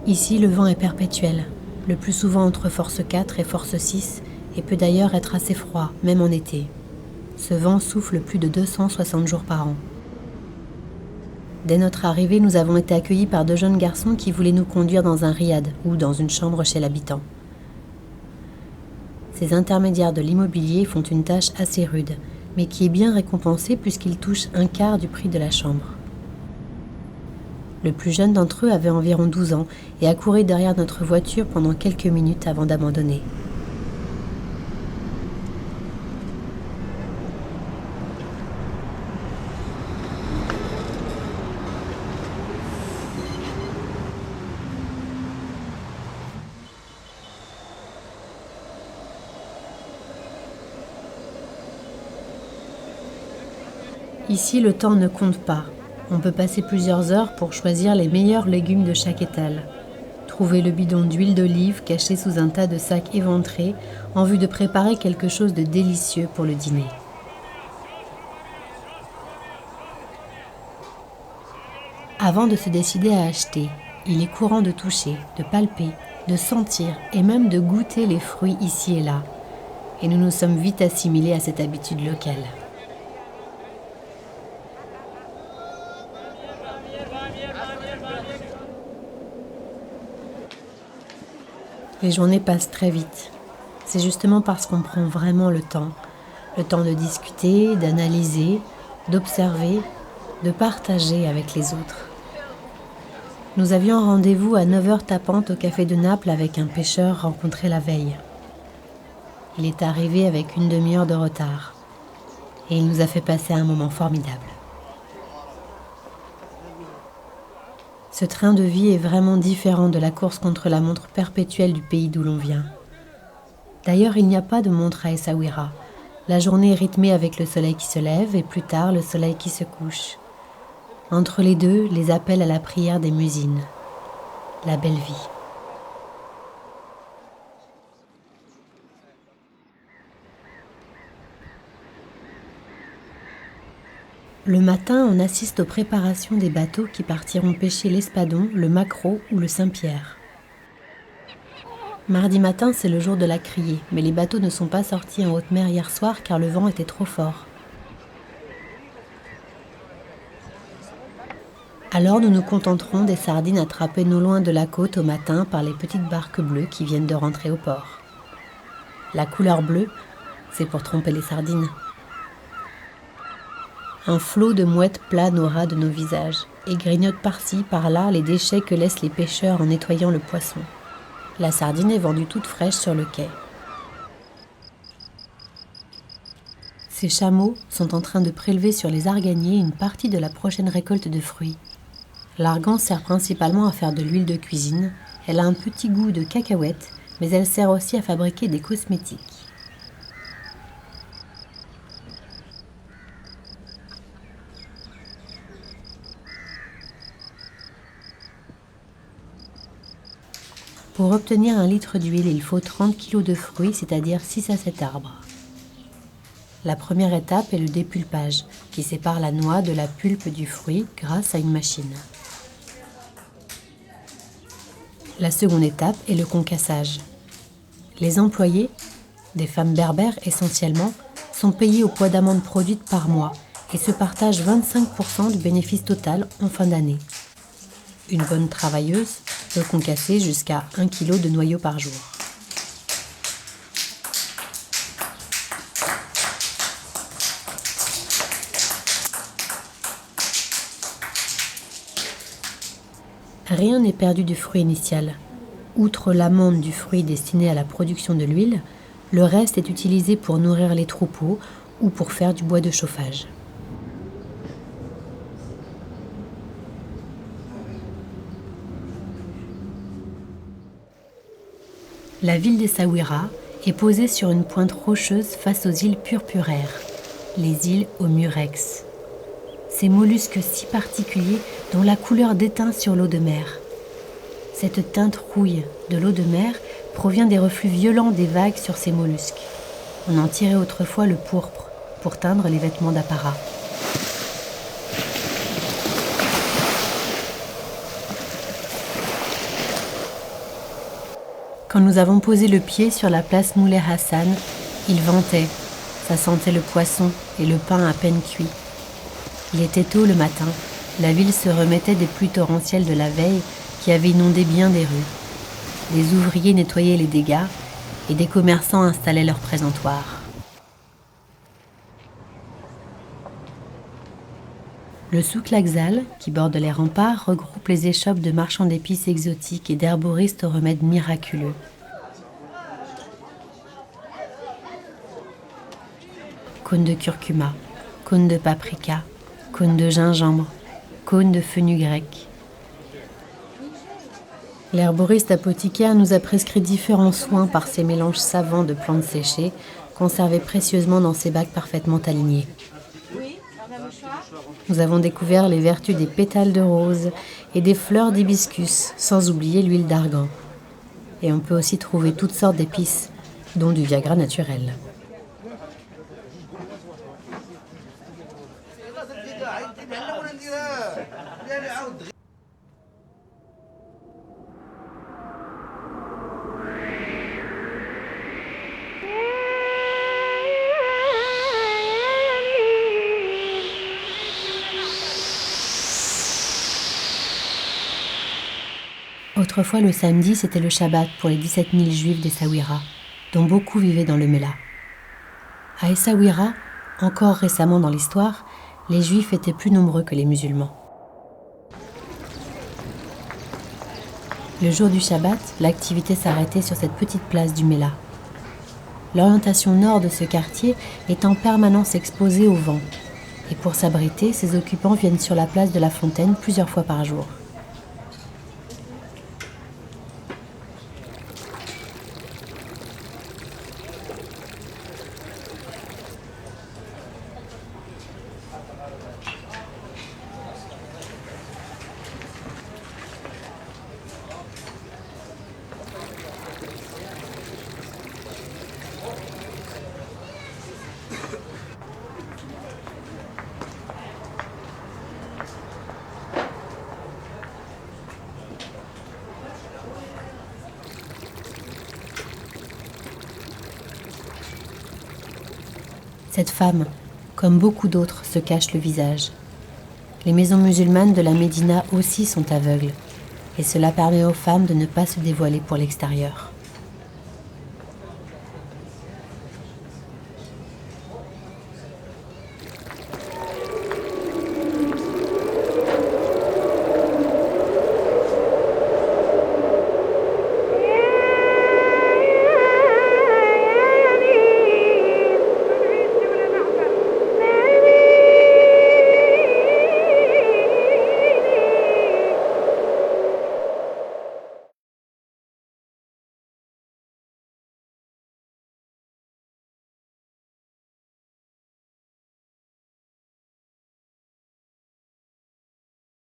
Ici, le vent est perpétuel, le plus souvent entre force 4 et force 6, et peut d'ailleurs être assez froid, même en été. Ce vent souffle plus de 260 jours par an. Dès notre arrivée, nous avons été accueillis par 2 jeunes garçons qui voulaient nous conduire dans un riad ou dans une chambre chez l'habitant. Ces intermédiaires de l'immobilier font une tâche assez rude, mais qui est bien récompensée puisqu'ils touchent un quart du prix de la chambre. Le plus jeune d'entre eux avait environ 12 ans et a couru derrière notre voiture pendant quelques minutes avant d'abandonner. Ici, le temps ne compte pas. On peut passer plusieurs heures pour choisir les meilleurs légumes de chaque étal. Trouver le bidon d'huile d'olive caché sous un tas de sacs éventrés en vue de préparer quelque chose de délicieux pour le dîner. Avant de se décider à acheter, il est courant de toucher, de palper, de sentir et même de goûter les fruits ici et là. Et nous nous sommes vite assimilés à cette habitude locale. Les journées passent très vite. C'est justement parce qu'on prend vraiment le temps de discuter, d'analyser, d'observer, de partager avec les autres. Nous avions rendez-vous à 9h tapantes au café de Naples avec un pêcheur rencontré la veille. Il est arrivé avec une demi-heure de retard et il nous a fait passer un moment formidable. Ce train de vie est vraiment différent de la course contre la montre perpétuelle du pays d'où l'on vient. D'ailleurs, il n'y a pas de montre à Essaouira. La journée est rythmée avec le soleil qui se lève et plus tard le soleil qui se couche. Entre les deux, les appels à la prière des muezzins. La belle vie. Le matin, on assiste aux préparations des bateaux qui partiront pêcher l'espadon, le maquereau ou le Saint-Pierre. Mardi matin, c'est le jour de la criée, mais les bateaux ne sont pas sortis en haute mer hier soir car le vent était trop fort. Alors nous nous contenterons des sardines attrapées non loin de la côte au matin par les petites barques bleues qui viennent de rentrer au port. La couleur bleue, c'est pour tromper les sardines. Un flot de mouettes plane au ras de nos visages et grignote par-ci, par-là les déchets que laissent les pêcheurs en nettoyant le poisson. La sardine est vendue toute fraîche sur le quai. Ces chameaux sont en train de prélever sur les arganiers une partie de la prochaine récolte de fruits. L'argan sert principalement à faire de l'huile de cuisine. Elle a un petit goût de cacahuète, mais elle sert aussi à fabriquer des cosmétiques. Pour obtenir 1 litre d'huile, il faut 30 kg de fruits, c'est-à-dire 6 à 7 arbres. La première étape est le dépulpage, qui sépare la noix de la pulpe du fruit grâce à une machine. La seconde étape est le concassage. Les employés, des femmes berbères essentiellement, sont payés au poids d'amande produite par mois et se partagent 25% du bénéfice total en fin d'année. Une bonne travailleuse peut concasser jusqu'à 1 kg de noyaux par jour. Rien n'est perdu du fruit initial. Outre l'amande du fruit destinée à la production de l'huile, le reste est utilisé pour nourrir les troupeaux ou pour faire du bois de chauffage. La ville d'Essaouira est posée sur une pointe rocheuse face aux îles purpuraires, les îles au murex. Ces mollusques si particuliers dont la couleur déteint sur l'eau de mer. Cette teinte rouille de l'eau de mer provient des reflux violents des vagues sur ces mollusques. On en tirait autrefois le pourpre pour teindre les vêtements d'apparat. Quand nous avons posé le pied sur la place Moulay Hassan, il ventait, ça sentait le poisson et le pain à peine cuit. Il était tôt le matin, la ville se remettait des pluies torrentielles de la veille qui avaient inondé bien des rues. Des ouvriers nettoyaient les dégâts et des commerçants installaient leurs présentoirs. Le souk Laxal, qui borde les remparts, regroupe les échoppes de marchands d'épices exotiques et d'herboristes aux remèdes miraculeux. Cônes de curcuma, cônes de paprika, cônes de gingembre, cônes de fenugrec. L'herboriste apothicaire nous a prescrit différents soins par ces mélanges savants de plantes séchées, conservées précieusement dans ces bacs parfaitement alignés. Nous avons découvert les vertus des pétales de rose et des fleurs d'hibiscus, sans oublier l'huile d'argan. Et on peut aussi trouver toutes sortes d'épices, dont du Viagra naturel. Autrefois, le samedi, c'était le Shabbat pour les 17 000 juifs d'Essaouira, dont beaucoup vivaient dans le Mela. À Essaouira, encore récemment dans l'histoire, les juifs étaient plus nombreux que les musulmans. Le jour du Shabbat, l'activité s'arrêtait sur cette petite place du Mela. L'orientation nord de ce quartier est en permanence exposée au vent, et pour s'abriter, ses occupants viennent sur la place de la Fontaine plusieurs fois par jour. Cette femme, comme beaucoup d'autres, se cache le visage. Les maisons musulmanes de la Médina aussi sont aveugles, et cela permet aux femmes de ne pas se dévoiler pour l'extérieur.